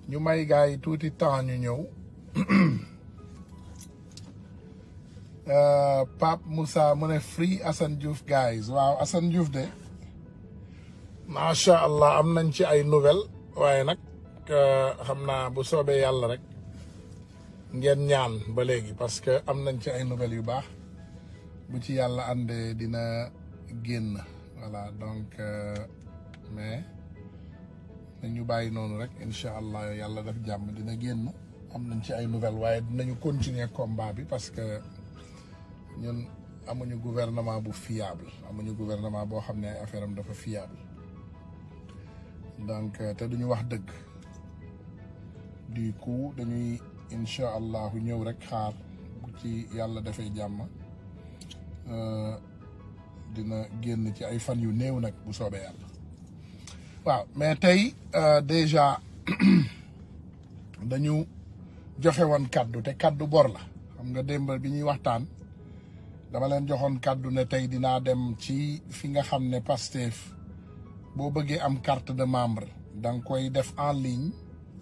ñu may gars yi tuuti temps ñu ñëw Pape Moussa mu ne free Assane Diouf guys waaw Assane Diouf de macha allah am nañ ci ay nouvelle waaye nag xam naa bu soobee yàlla rek ngeen ñaan ba léegi parce que am nañ ci ay nouvelles yu baax bu ci yàlla àndee dina génn voilà donc mais nañu bàyyi noonu rek incha allah yàlla def jàmm dina génn am nañ ci ay nouvelles waaye dinañu continuer combat bi parce que ñun amuñu gouvernement bu fiable amuñu gouvernement boo xam ne ay affaire am dafa fiable donc te duñu wax dëgg du coup dañuy incha allah ñëw rek xaar bu ci yàlla defee jàmm dina génn ci ay fan yu néew nag bu soobee yàlla waaw mais tey déjà dañu joxe woon kaddu te kaddu bor la xam nga démb bi ñuy waxtaan dama leen joxoon kaddu ne tey dinaa dem ci fi nga xam ne Pastef boo bëggee am carte de membre da nga koy def en ligne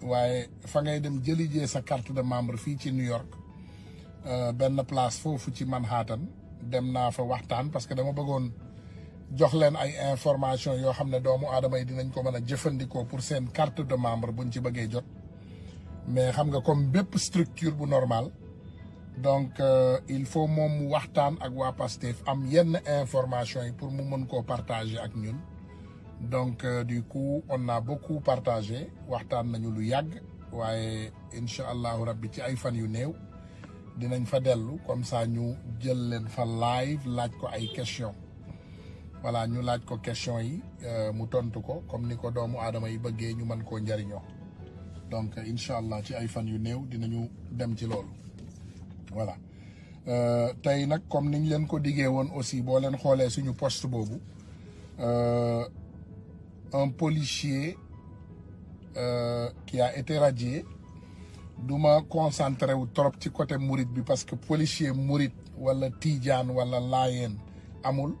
waaye fa ngay dem jëlijee sa carte de membre fii ci New York benn place foofu ci Manhattan dem naa fa waxtaan parce que dama bëggoon jox leen ay information yoo xam ne doomu aadama yi dinañ ko mën a jëfandikoo pour seen carte de membre buñ ci bëggee jot mais xam nga comme bépp structure bu normal donc il faut moom mu waxtaan ak waa Pastef am yenn information yi pour mu mën koo partager ak ñun donc du coup on a beaucoup partagé waxtaan nañu lu yàgg waaye incha allahu rabbi ci ay fan yu néew dinañ fa dellu comme ça ñu jël leen fa live laaj ko ay question voilà ñu laaj ko question yi mu tontu ko comme ni ko doomu aadama yi bëggee ñu mën koo njariñoo donc incha allah ci ay fan yu néew dinañu dem ci loolu voilà tey nag comme niñ leen ko diggee woon aussi boo leen xoolee suñu poste boobu un policier qui a été radié du ma concentré wu trop ci côté Mouride bi parce que policier Mouride wala Tidiane wala Laayeen amul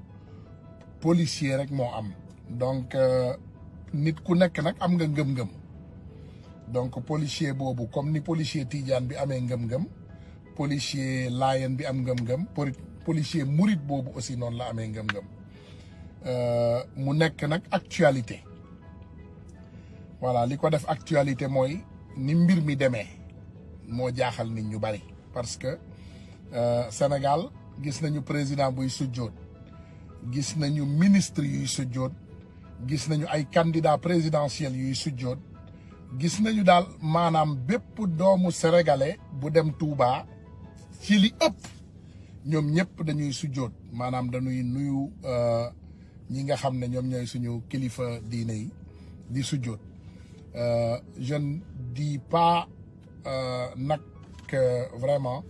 policier rek moo am donc nit ku nekk nag am nga ngëm-ngëm donc policier boobu comme ni policier Tidiane bi amee ngëm-ngëm policier Laayeen bi am ngëm-ngëm policier Mouride boobu aussi noonu la amee ngëm-ngëm mu nekk nag actualité voilà li ko def actualité mooy ni mbir mi demee moo jaaxal nit ñu bari parce que Sénégal gis nañu président buy sujjoot gis nañu ministre yuy sujjoot gis nañu ay candidat présidentiel yuy sujjoot gis nañu daal maanaam bépp doomu sénégalais bu dem Touba ci li ëpp ñoom ñëpp dañuy sujjoot maanaam dañuy nuyu ñi nga xam ne ñoom ñooy suñu kilifa diine yi di sujjoot je ne dis pas nag que vraiment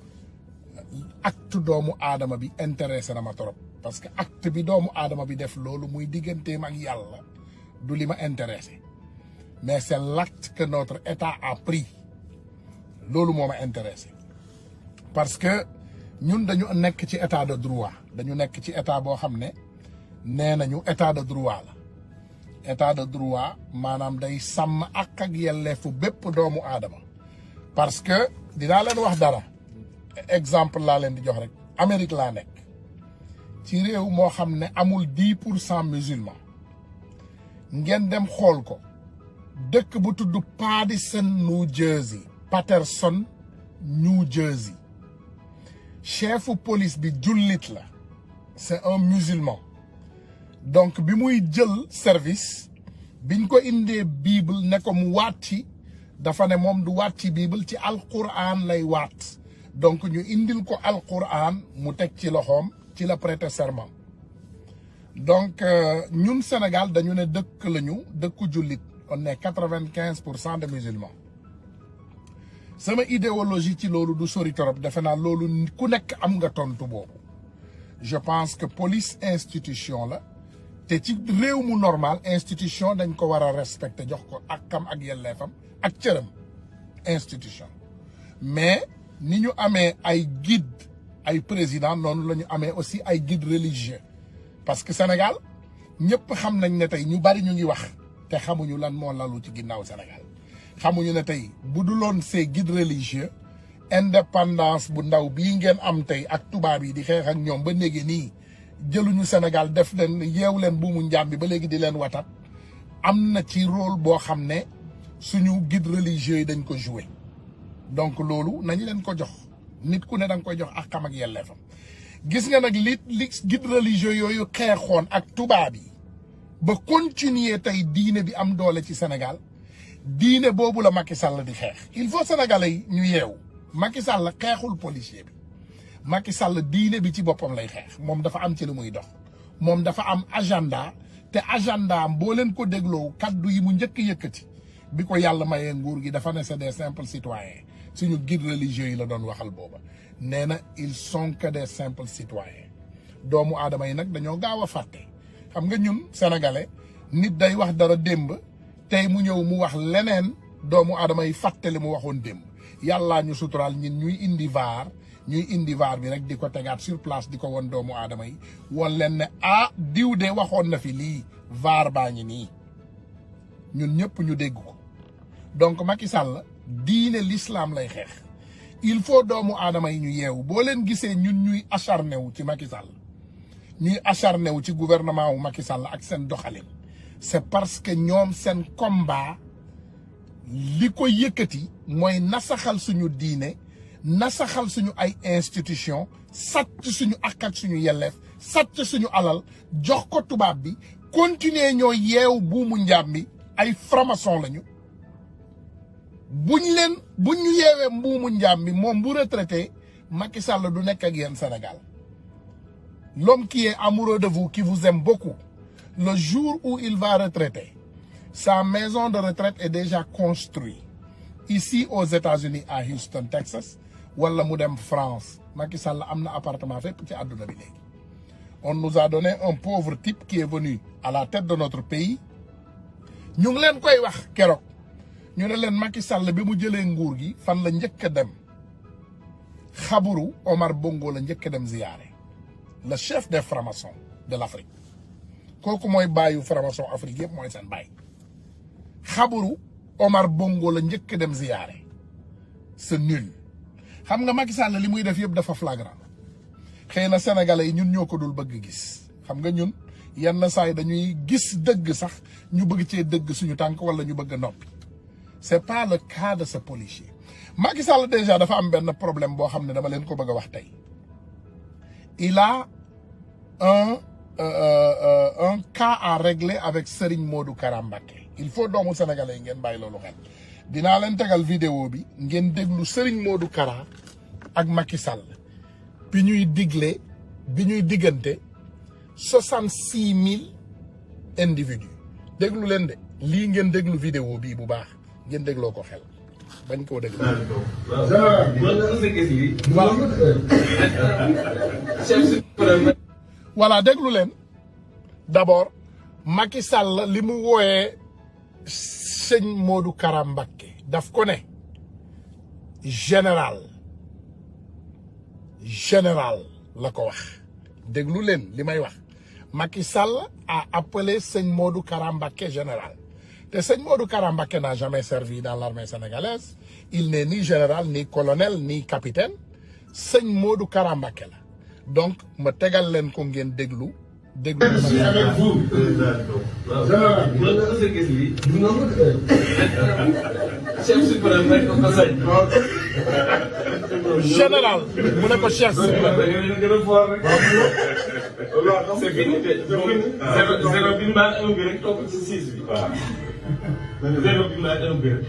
acte doomu aadama bi intéressé na ma trop parce que acte bi doomu aadama bi def loolu muy digganteem ak yàlla du li ma intéressé mais c'est l'acte que notre état a pris loolu moo ma intéressé parce que ñun dañu nekk ci état de droit dañu nekk ci état boo xam ne nee nañu état de droit la état de droit maanaam day sàmm ak yelleefu bépp doomu aadama parce que dinaa leen wax dara exemple laa leen di jox rek Amérique laa nekk ci réew moo xam ne amul 10% musulman ngeen dem xool ko dëkk bu tudd Paterson New Jersey chefu police bi jullit la c'est un musulman donc bi muy jël service biñ ko indee bible ne ko mu waat ci dafa ne moom du waat ci bible ci alquran lay waat donc ñu indil ko alquran mu teg ci loxoom ci la prêter serment donc ñun Sénégal dañu ne dëkk lañu dëkku jullit on est 95% de musulmans sama idéologie ci loolu du sori torop defe naa loolu ku nekk am nga tontu boobu je pense que police institution la te ci réew mu normal institution dañ ko war a respecter jox ko ak kam ak yelleefam ak cëram institution mais ni ñu amee ay guide ay président noonu la ñu amee aussi ay guide religieux parce que Sénégal ñëpp xam nañ ne tey ñu bari ñu ngi wax te xamuñu lan moo lalu ci ginnaaw Sénégal xamuñu ne tey bu duloon ces guides religieux indépendance bu ndaw bii ngeen am tey ak tubaab yi di xeex ak ñoom ba léegi nii jëluñu Sénégal def leen yeew leen buumu njaam bi ba léegi di leen watat am na ci rôle boo xam ne suñu guide religieux yi dañ ko joué donc loolu nañu leen ko jox nit ku ne da nga koy jox ak xam ak yelleefam gis nga nag li guide religieux yooyu xeexoon ak tubaab yi ba continuer tey diine bi am doole ci Sénégal diine boobu la Macky Sall di xeex il faut sénégalais yi ñu yeewu Macky Sall xeexul policier bi Macky Sall diine bi ci boppam lay xeex moom dafa am ci lu muy dox moom dafa am agenda te agenda am boo leen ko dégloo kaddu yi mu njëkk yëkkati bi ko yàlla mayee nguur gi dafa ne c'est des simples citoyens suñu guide religieux yi la doon waxal booba nee na ils sont que des simples citoyens doomu aadama yi nag dañoo gaaw a fàtte xam nga ñun sénégalais nit day wax dara démb tey mu ñëw mu wax leneen doomu aadama yi fàtte li mu waxoon démb yàllaa ñu suturaal ñun ñuy indi vaar bi rek di ko tegaat sur place di ko won doomu aadama yi won leen ne ah diw de waxoon na fi lii vaar baa ngi nii ñun ñëpp ñu dégg ko donc Macky Sall diine l'islam lay xeex il faut doomu aadama yi ñu yeewu boo leen gisee ñun ñuy acharné wu ci Macky Sall ñuy acharné wu ci gouvernement wu Macky Sall ak seen doxalin c'est parce que ñoom seen combat li ko yëkkati mooy nasaxal suñu diine nasaxal suñu ay institution sàcc suñu ak suñu yelleef sàcc suñu alal jox ko tubaab bi continuer ñoo yeew buumu njaam bi ay franc-maçon lañu buñ ñu yeewee mbuumu njaam bi moom bu retraité Macky Sall du nekk ak yéen Sénégal l'homme qui est amoureux de vous qui vous aime beaucoup le jour où il va retraiter sa maison de retraite est déjà construite ici aux États-Unis à Houston Texas wala mu dem France Macky Sall am na appartement fépp ci àdduna bi léegi on nous a donné un pauvre type qui est venu à la tête de notre pays ñu ngi leen koy wax keroog ñu ne leen Macky Sall bi mu jëlee nguur gi fan la njëkk a dem xaburu Omar Bongo la njëkk a dem ziyaare le chef des francs-maçons de l'Afrique kooku mooy bàyyu franc-maçon Afrique yëpp mooy seen bàyyi xaburu Omar Bongo la njëkk a dem ziyaare c'est nul xam nga Macky Sall li muy def yëpp dafa flagrant xëy na sénégalais yi ñun ñoo ko dul bëgg gis xam nga ñun yenn saa yi dañuy gis dëgg sax ñu bëgg cee dëgg suñu tànk wala ñu bëgg a noppi c'est pas le cas de ce policier Macky Sall déjà dafa am benn problème boo xam ne dama leen ko bëgg a wax tey il a un cas à régler avec Serigne Modou Kara Mbacké il faut doomu sénégalais yi ngeen bàyyi loolu xel dinaa leen tegal vidéo bi ngeen déglu Serigne Modou Kara ak Macky Sall bi ñuy diggante 66 000 individus déglu leen de lii ngeen déglu vidéo bii bu baax ngeen dégloo ko xel bañ koo déglu. voilà déglu leen d'abord Macky Sall li mu wooyee sëñ Modou Kara Mbacké daf ko ne général la ko wax déglu leen li may wax Macky Sall a appelé sëñ Modou Kara Mbacké général te sëñ Modou Kara Mbacké n'a jamais servi dans l'armée sénégalaise il n'est ni général ni colonel ni capitaine sëñ Modou Kara Mbacké la donc ma tegal leen ko ngeen déglu. avec vous. général mu ne ko chef suprême. c'est fini de. zéro bi maa ngi rek topp ci 6 bi. zéro bi maa ngi rek.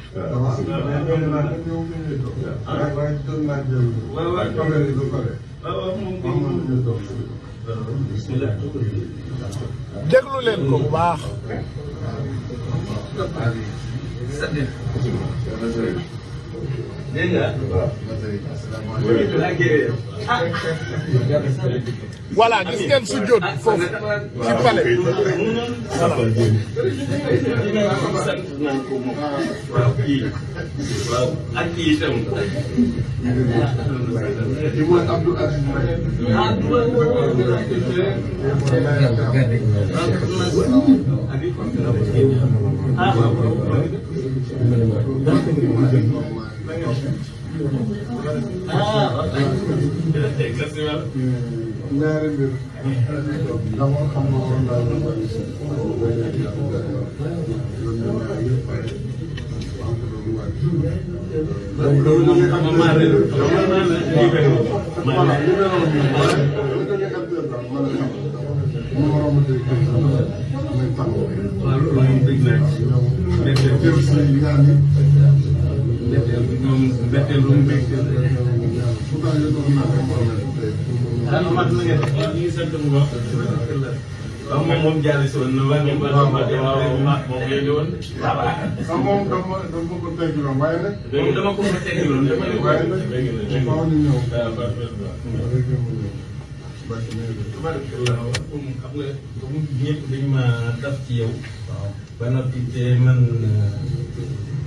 déglu leen ko bu baax. voilà gis ngeen su jot foofu ci palais ñaari mbir d'abord xam nga woon daal waaw moom jaaree si woon na waaye moom dama ko teggiloon waaye nag dama ko fa teggiloon dama ne waaye nag faaw ñu ñëw tabarakallah comme xam nga comme ñëpp dañu ma daf ci yow ba noppi te man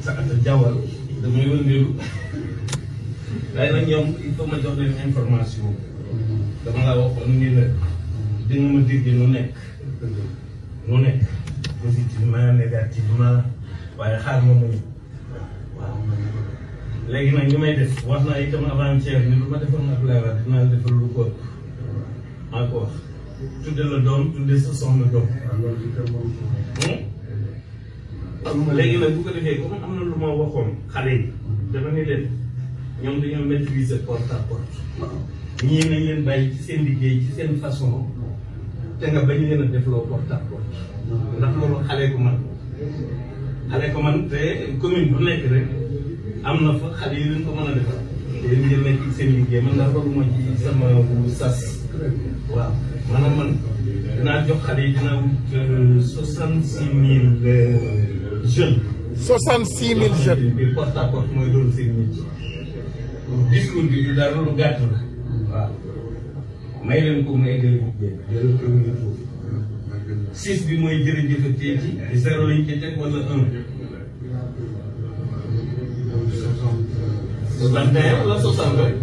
Sakata Jawal damay wëndeelu waaye nag ñoom il faut ma jox leen information dama la waxoon ni la di nga ma dégg nu nekk positivement négativement waaye xaar ma muñu waaw léegi nag li may def wax naa itam avant-hier ni lu ma defoon ak Abdoulaye Wade dinaa defal lu ko maa ko wax tudde la doom tudde sa soxna doom léegi nag bu ko defee comme am na lu ma waxoon xale yi dama ni leen ñoom dañoo maîtriser porte à porte ñii nañ leen bàyyi ci seen liggéey ci seen façon te nga bañ leen a def loo porte à porte ndax loolu xale ko man te commune bu nekk rek am na fa xale yi leen ko mën a defal te yéen ngeen nekk ci seen liggéey man daal loolu mooy ci sama sas waaw maanaam man dinaa jox xale yi dinaa wut 66 000 jeunes. 66 000 jeunes. biir porte à porte mooy doon seen métier. discours bi du dara lu gàtt la. waaw may leen ko mu eggal liggéey bi. 6 bi mooy jërëjëf tey ci 0 lañ ci teg wala 1. 61 wala 60.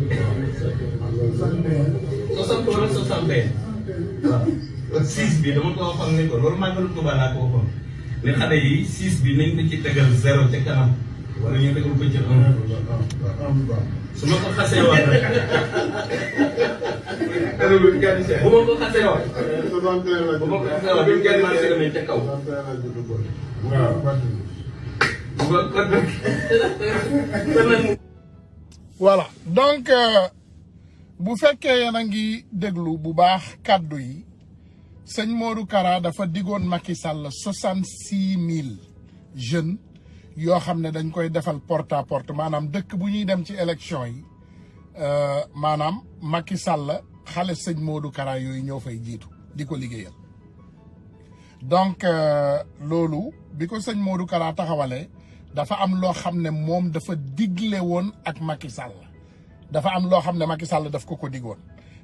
60 wala 61. waaw 6 bi dama ko waxoon ne ko loolu màggalu Tuuba laa ko waxoon ne xale yi 6 bi nañ ko ci tegal 0 ca kanam wala ñu tegal ko ci 1. su ma ko xasee wax rek. bu ma ko xasee wax. bu ma ko xasee wax duñ kenn marché demee ca kaw. voilà donc bu fekkee yéen a ngi déglu bu baax kàddu yi sëñ Modou Kara dafa digoon Macky Sall 66 000 jeunes yoo xam ne dañ koy defal porte à porte maanaam dëkk bu ñuy dem ci élection yi maanaam Macky Sall xale sëñ Modou Kara yooyu ñoo fay jiitu di ko liggéeyal donc loolu bi ko sëñ Modou Kara taxawalee dafa am loo xam ne moom dafa digle woon ak Macky Sall dafa am loo xam ne Macky Sall daf ko digoon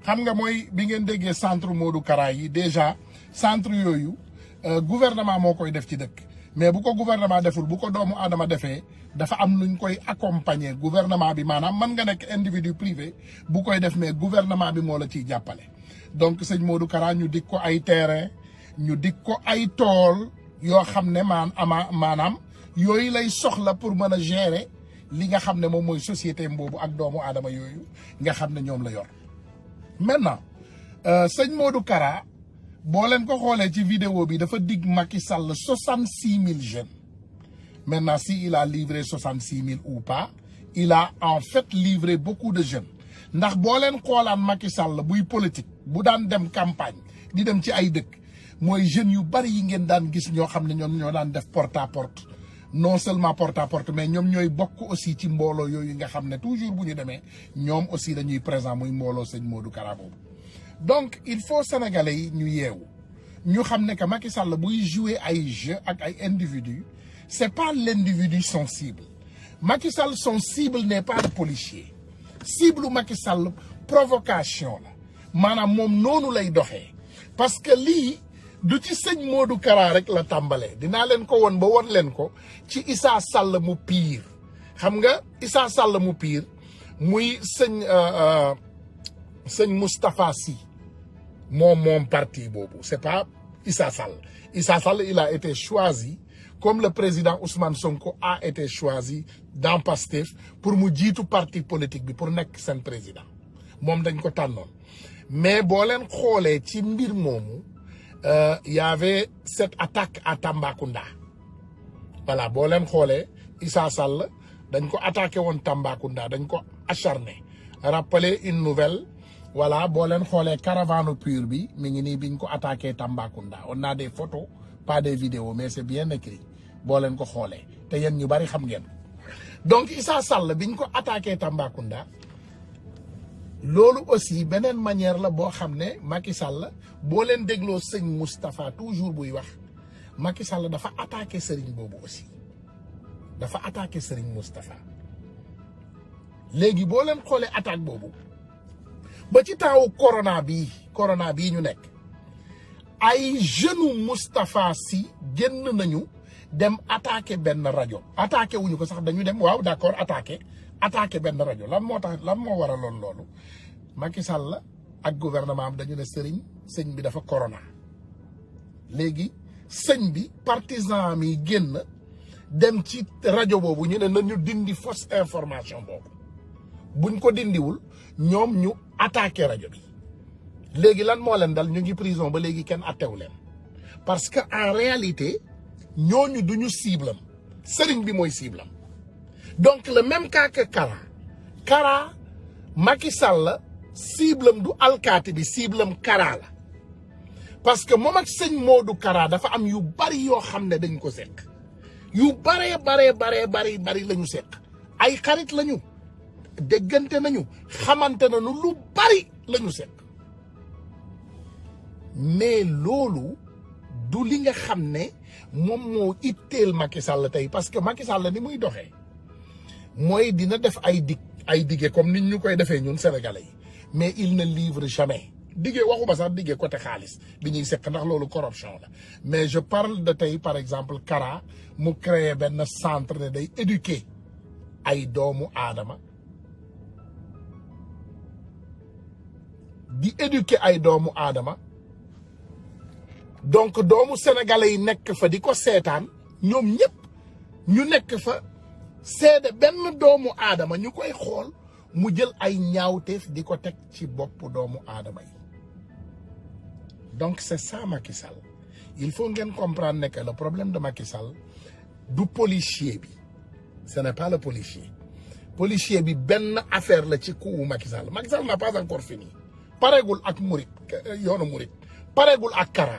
xam nga mooy bi ngeen déggee centre Modou Kara yi déjà centre yooyu gouvernement moo koy def ci dëkk mais bu ko gouvernement deful bu ko doomu aadama defee dafa am nuñ koy accompagner gouvernement bi maanaam mën nga nekk individu privé bu koy def mais gouvernement bi moo la ciy jàppale. donc sëñ Modou Kara ñu dig ko ay terrain ñu dig ko ay tool yoo xam ne maanaam yooyu lay soxla pour mën a gérer li nga xam ne moom mooy société boobu ak doomu aadama yooyu nga xam ne ñoom la yor. maintenant sëñ Modou Kara boo leen ko xoolee ci vidéo bi dafa dig Macky Sall 66 000 jeunes maintenant si il a livré 66 000 ou pas il a en fait livré beaucoup de jeunes ndax boo leen xoolaan Macky Sall buy politique bu daan dem campagne di dem ci ay dëkk mooy jeunes yu bari yi ngeen daan gis ñoo xam ne ñoom ñoo daan def porte à porte non seulement porte à porte mais ñoom ñooy bokk aussi ci mbooloo yooyu nga xam ne toujours bu ñu demee ñoom aussi dañuy présent muy mbooloo sëñ Modou Kara boobu. donc il faut sénégalais yi ñu yeewu ñu xam ne que Macky Sall buy jouer ay jeu ak ay individus c'est pas l'individu son cible Macky Sall son cible n'est pas le policier cible Macky Sall provocation la maanaam moom noonu lay doxee parce que lii du ci sëñ Modou Kara rek la tàmbalee dinaa leen ko won ba won leen ko ci Issa Sall mu pire xam nga Issa Sall mu pire muy sëñ Moustapha Sy moom parti boobu c'est pas Issa Sall il a été choisi comme le président Ousmane Sonko a été choisi dans Pastef pour mu jiitu parti politique bi pour nekk seen président moom dañ ko tànnoon mais boo leen xoolee ci mbir moomu y avait cette attaque à Tambacounda voilà boo leen xoolee Issa Sall dañ ko attaqué woon Tambacounda dañ ko acharné rappeler une nouvelle voilà boo leen xoolee caravane pure bi mi ngi nii biñ ko attaqué Tambacounda on a des photos pas des vidéos mais c'est bien écrit boo leen ko xoolee te yéen ñu bari xam ngeen donc Issa Sall biñ ko attaqué Tambacounda loolu aussi beneen manière la boo xam ne Macky Sall boo leen dégloo sëñ Moustapha toujours buy wax Macky Sall dafa attaqué sëriñ boobu aussi dafa attaqué sëriñ Moustapha léegi boo leen xoolee attaque boobu ba ci taawu corona bii ñu nekk ay jeunes Moustapha Sy génn nañu dem attaqué benn rajo attaqué wuñu ko sax dañu dem waaw d'accord attaqué benn rajo lan moo waraloon loolu Macky Sall ak gouvernement am dañu ne sëñ bi dafa corona léegi sëñ bi partisan mi génn dem ci rajo boobu ñu ne nañu dindi fausse information boobu buñ ko dindiwul ñoom ñu attaqué rajo bi léegi lan moo leen dal ñu ngi prison ba léegi kenn attewu leen parce que en réalité ñooñu duñu cible sëriñ bi mooy cible am donc le même cas que Kara Macky Sall cible am du alkaati bi cible am Kara la parce que moom ak sëñ Modou Kara dafa am yu bari yoo xam ne dañ ko seq yu bari lañu seq ay xarit lañu déggante nañu xamante nañu lu bari lañu seq mais loolu du li nga xam ne moom moo itteel Macky Sall tey parce que Macky Sall ni muy doxee mooy dina def ay dige comme nit ñu koy defee ñun sénégalais yi mais il ne livre jamais dige waxuma sax dige côté xaalis bi ñuy sekk ndax loolu corruption la mais je parle de tey par exemple Kara mu créé benn centre ne day éduquer ay doomu aadama di éduquer ay doomu aadama donc doomu sénégalais yi nekk fa di ko seetaan ñoom ñëpp ñu nekk fa seede benn doomu aadama ñu koy xool mu jël ay ñaawteef di ko teg ci bopp doomu aadama yi donc c'est ça Macky Sall il faut ngeen comprendre ne que le problème de Macky Sall du policier bi ce n'est pas le policier bi benn affaire la ci coup Macky Sall n'a pas encore fini pareegul ak yoonu murit pareegul ak Kara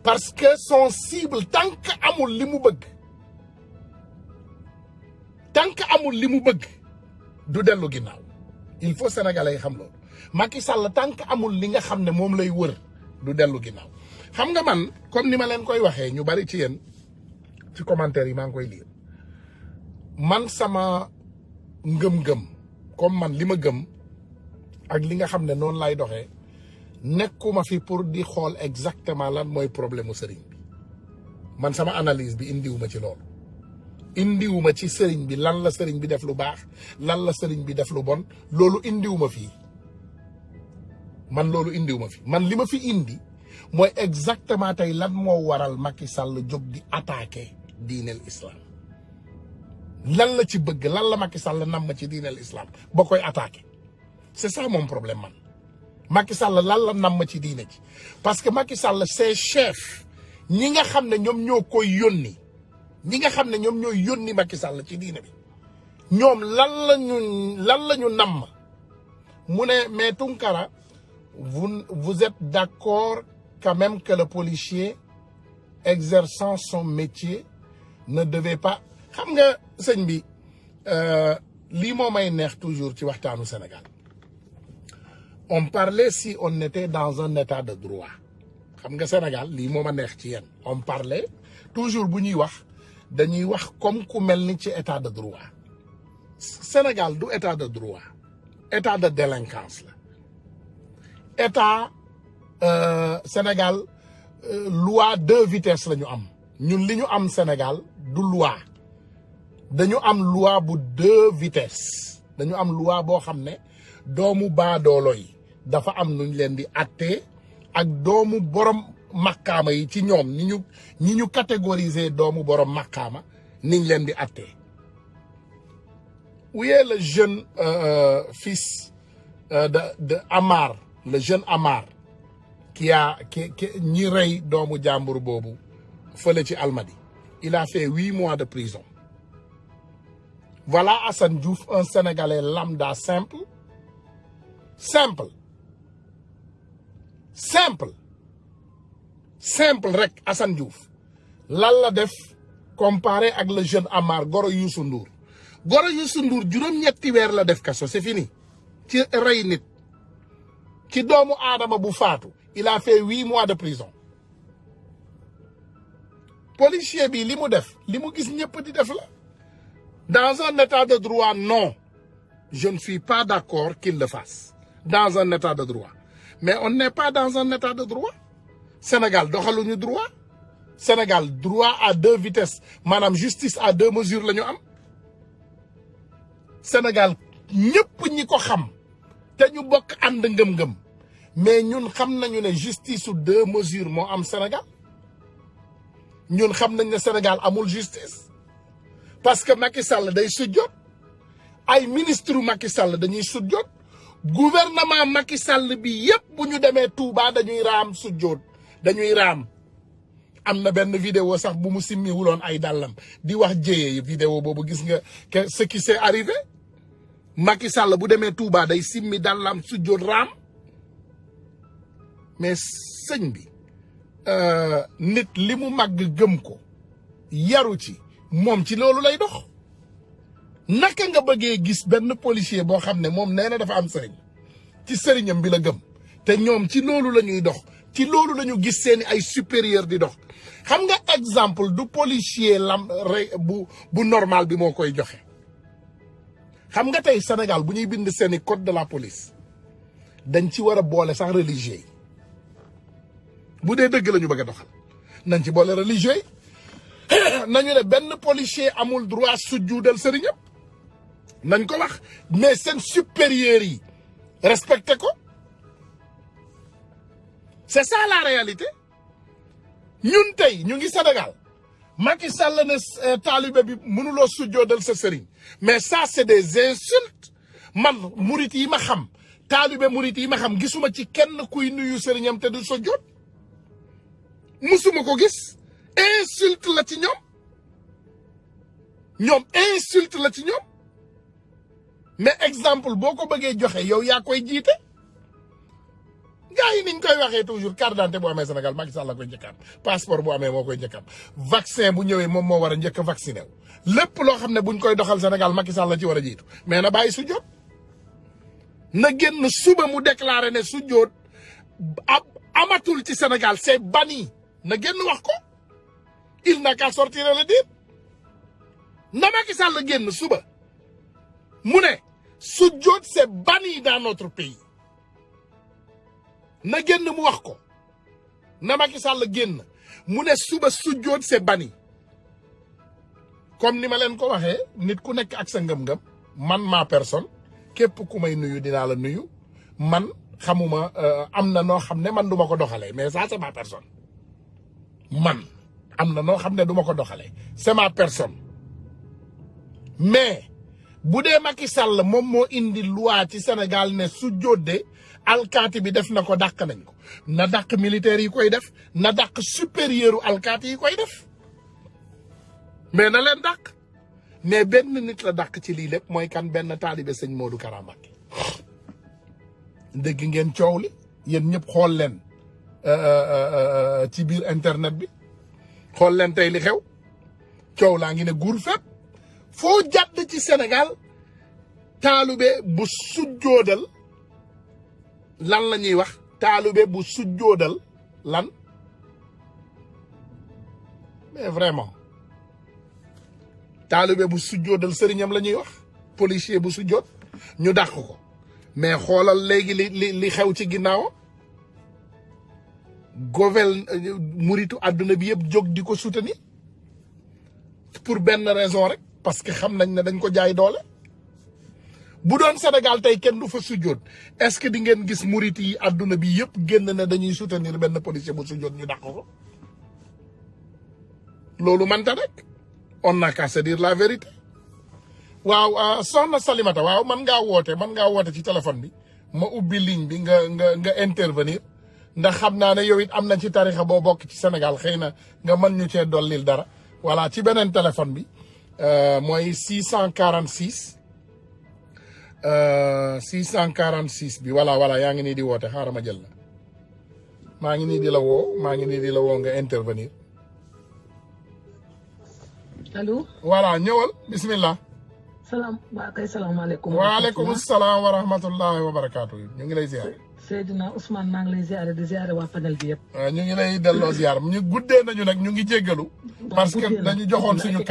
parce que son cible tant que amul li mu bëgg du dellu ginnaaw il faut sénégalais yi xam loolu Macky Sall tant que amul li nga xam ne moom lay wër du dellu ginnaaw xam nga man comme ni ma leen koy waxee ñu bari ci yéen ci commentaire yi maa ngi koy lire man sama ngëm-ngëm comme man li ma gëm ak li nga xam ne noonu lay doxee nekkuma fi pour di xool exactement lan mooy problème mu sëriñ bi man sama analyse bi indiwuma ci loolu indiwuma ci sëriñ bi lan la sëriñ bi def lu baax lan la sëriñ bi def lu bon loolu indiwuma fii man li ma fi indi mooy exactement tey lan moo waral Macky Sall jóg di attaquer diineel islam lan la ci bëgg lan la Macky Sall nam ma ci diineel islam ba koy attaquer c'est ça mon problème man Macky Sall lan la nam ma ci diine ci parce que Macky Sall ses chefs ñi nga xam ne ñoom ñoo koy yónni Macky Sall ci diine bi ñoom lan la ñu nam mu ne mais Tounkara vous êtes d'accord quand même que le policier exerçant son métier ne devait pas xam nga sëñ bi lii moo may neex toujours ci waxtaanu Sénégal on parlait si on était dans un état de droit xam nga Sénégal lii moo ma neex ci yéen on parlait toujours bu ñuy wax dañuy wax comme ku mel ni ci état de droit Sénégal du état de droit état de délinquance la état Sénégal loi 2 vitesses la ñu am ñun li ñu am Sénégal du loi dañu am loi bu 2 vitesses dañu am loi boo xam ne doomu baadoolo yi dafa am nuñ leen di attee ak doomu borom makkaama yi ci ñoom ñi ñu catégoriser doomu borom makkaama niñ leen di attee. Où est le jeune fils de Amar, le jeune Amar qui ñi rey doomu jàmbur boobu fële ci Almadi. Il a fait 8 mois de prison. Voilà Assane Diouf, un Sénégalais lambda simple rek Assane Diouf lan la def comparé ak le jeune Amar Goro Youssou Ndour. Goro Youssou Ndour juróom-ñetti weer la def kaso c'est fini ci rey nit ci doomu aadama bu faatu il a fait 8 mois de prison. Policier bi li mu def li mu gis ñëpp di def la. Dans un état de droit, non. Je ne suis pas d'accord qu'il le fasse. Dans un état de droit. Mais on n'est pas dans un état de droit. Sénégal, doxaluñu droit. Sénégal, droit à 2 vitesses. Madame, justice à 2 mesures, la ñu am. Sénégal, ñëpp ñi ko xam. Te ñu bokk ànd ngëm-ngëm. Mais ñun xam nañu ne justice ou 2 mesures moo am Sénégal. Ñun xam nañ ne Sénégal amul justice. Parce que Macky Sall day sujjoot ay ministre Macky Sall dañuy sujjoot gouvernement Macky Sall bi yépp bu ñu demee Touba dañuy raam sujjoot dañuy raam. Am na benn vidéo sax bu mu simmi wuloon ay dàllam di wax jéyee vidéo boobu gis nga que ce qui s'est arrivé Macky Sall bu demee Touba day simmi dàllam sujjoot raam. Mais sëñ bi nit li mu màgg gëm ko yaru ci moom ci loolu lay dox. Naka nga bëggee gis benn policier boo xam ne moom nee na dafa am sëriñ ci sëriñam bi la gëm te ñoom ci loolu la ñuy dox ci loolu la ñu gis seeni ay supérieur di dox. Xam nga exemple du policier bu normal bi moo koy joxe. Xam nga tey Sénégal bu ñuy bind seeni code de la police dañ ci war a boole sax religieux yi bu dee dëgg la ñu bëgg a doxal nañ ci boole religieux yi. Nañu ne benn policier amul droit sujjuudal sëriñam nañ ko wax mais seen supérieurs yi respecté ko. C'est ça la réalité. Ñun tey ñu ngi Sénégal Macky Sall ne taalibe bi mënuloo sujjoodal sa sëriñ mais ça c'est des insultes. Man murit yi ma xam taalibe murit yi ma xam gisuma ci kenn kuy nuyu sëriñam te du sujjood musuma ko gis. Insulte la ci ñoom insulte la ci ñoom mais exemple boo ko bëggee joxe yow yaa koy jiite gars yi niñ koy waxee toujours carte d'identité bu amee Sénégal Macky Sall la koy njëkkaat passeport bu amee moo koy njëkkaat vaccin bu ñëwee moom moo war a njëkk a vacciné wu lépp loo xam ne buñ koy doxal Sénégal Macky Sall la ci war a jiitu mais na bàyyi sujjoot na génn suba mu déclaré ne sujjoot amatul ci Sénégal c'est banni na génn wax ko. Il n'a qu'à sortir le dire. Na Macky Sall génn suba mu ne sujjoot c'est banni dans notre pays na génn mu wax ko na Macky Sall génn mu ne suba sujjoot c'est banni. Comme ni ma leen ko waxee nit ku nekk ak sa ngëm-ngëm man ma personne képp ku may nuyu dinaa la nuyu man xamuma am na noo xam ne man duma ko doxalee mais ça c'est ma personne man. Am na noo xam ne du ma ko doxalee c'est ma personne mais bu dee Macky Sall moom moo indi loi ci Sénégal ne su jóodee alkaati bi def na ko dàq nañ ko na dàq militaire yi koy def na dàq supérieur u alkaati yi koy def mais na leen dàq mais benn nit la dàq ci lii lépp mooy kan benn taalibe sëñ Modou Kara Mbacké. Dégg ngeen coow li yéen ñëpp xool leen ci biir internet bi. Xool leen tey li xew coow laa ngi ne guur fépp foo jàdd ci Sénégal taalube bu sujjoodal lan la ñuy wax taalube bu sujjoodal lan mais vraiment taalube bu sujjoodal sëriñam la ñuy wax policier bu sujjood ñu dàq ko mais xoolal léegi li xew ci ginnaaw muritu àdduna bi yëpp jóg di ko soutenir pour benn raison rek parce que xam nañ ne dañ ko jaay doole bu doon Sénégal tey kenn du fa sujjoot est-ce que di ngeen gis murit yi àdduna bi yëpp génn ne dañuy soutenir benn policier bu sujjoot ñu dàq ko loolu manta rek on n'a qu'à se dire la vérité waaw soxna Salimata waaw man ngaa woote ci téléphone bi ma ubbi ligne bi nga intervenir ndax xam naa ne yow it am na ci tarixa boo bokk ci Sénégal xëy na nga mën ñu cee dollil dara voilà ci beneen téléphone bi mooy 646 646 bi voilà yaa ngi nii di woote xaaral ma jël la maa ngi nii di la woo nga intervenir allo. voilà ñëwal bismillah. salaamaaleykum. waaleykum salaam wa rahmatullahi wa barakaatu. ñu ngi lay ziar. Seydina Ousmane maa ngi lay ziare di ziare waa panel bi yëpp. ñu ngi lay delloo ziar ñu guddee nañu nag ñu ngi jéggalu. parce que dañu joxoon suñu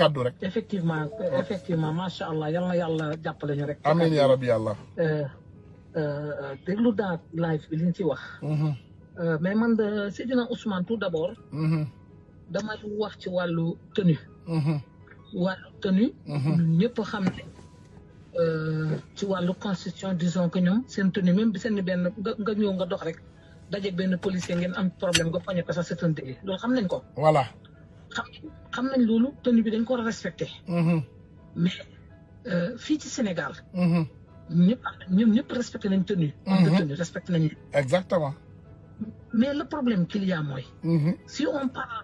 kaddu rek. effectivement macha allah yal na yàlla jàppale ñu rek. amiin yaa rabbi yàlla. déglu daal live bi li ñu ci wax. mais man de Seydina Ousmane tout d'abord. dama wax ci wàllu tenue. wàllu tenue. ñëpp xam ne ci wàllu constitution disons que ñoom seen tenue même bi seen benn nga ñëw nga dox rek daje benn policier ngeen am problème nga poñe ko sax c'est un délit loolu xam nañ ko. voilà. xam nañ loolu tenue bi dañ ko war a respecté. mais fii ci Sénégal. ñoom ñëpp respecté nañ tenue. homme de tenue respecté nañ. exactement. mais le problème qu'il y a mooy. si on parle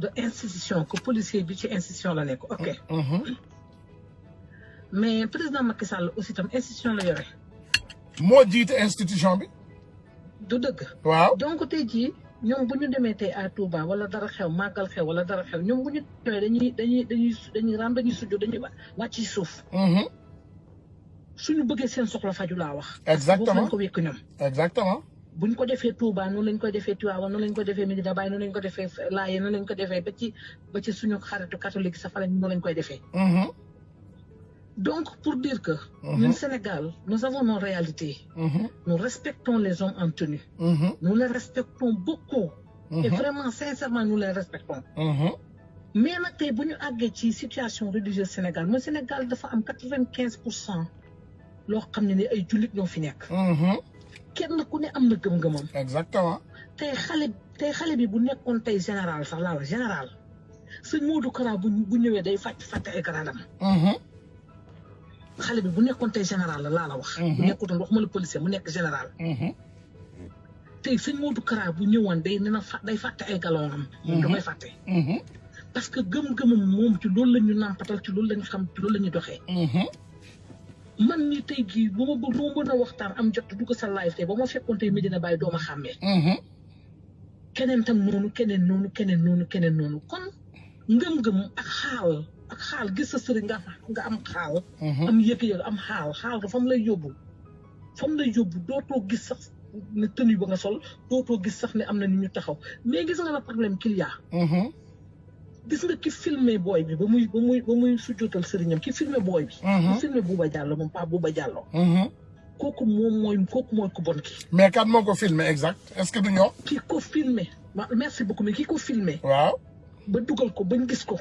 de institution que policier bi ci institution la nekk ok. mais président Macky Sall aussi tam institution la yore. moo jiite institution bi. du dëgg. waaw donc tey jii ñoom bu ñu demee tey à Touba wala dara xew màggal xew wala dara xew ñoom bu ñu demee dañuy sujjo dañuy wàcc ci suuf. suñu bëggee seen soxla faju laa wax. exactement boobu lañ ko wékk ñoom. exactement. buñ ko defee Touba noonu lañ ko defee Tivaouane noonu lañ ko defee Medina Baye noonu lañ ko defee Laye noonu lañ ko defee ba ci suñu xaritu catholique sa fa lañ noonu lañ koy defee. donc pour dire que. ñun Sénégal nous avons nos réalités. Nous respectons les hommes en tenue. Nous les respectons beaucoup. Et vraiment sincèrement nous les respectons. mais nag tey bu ñu àggee ci situation religieuse Sénégal mooy Sénégal dafa am 95% loo xam ne ay jullit ñoo fi nekk. kenn ku ne am na gëm-gëmam. exactement. tey xale bi bu nekkoon tey général sax laa la général sëñ Modou Kara bu ñëwee day fàtte ay gradam. xale bi bu nekkoon tey général la laa la wax. bu nekkutoon waxuma la policier mu nekk général. tey sëñ Modou Kara bu ñëwoon day fàtte ay galonam. moom da koy fàtte. parce que gëm-gëmam moom ci loolu la ñu nàmpatal ci loolu la ñu xam ci loolu la ñu doxee. man ni tey jii bu ma mën a waxtaan am jot dugg sa live tey ba ma fekkoon tey Medina Baye doo ma xàmmee. keneen tam noonu keneen noonu kon ngëm-ngëm ak xaal gis sa sëriñ nga am xaal. am yëg-yëg am xaal ga fa mu lay yóbbu dootoo gis sax ne tenue ba nga sol dootoo gis sax ne am na ni ñu taxaw mais gis nga la problème qu'il y a. gis nga ki filmé booy bi ba muy sujjootal sëriñam ki filmé booy bi. ki filmé Bouba Diallo moom pas Bouba Diallo. kooku mooy ku bon ki. mais kan moo ko filmé exact est-ce que du ñoo. ki ko filmé merci beaucoup mais ki ko filmé. waaw. ba dugal ko bañ gis ko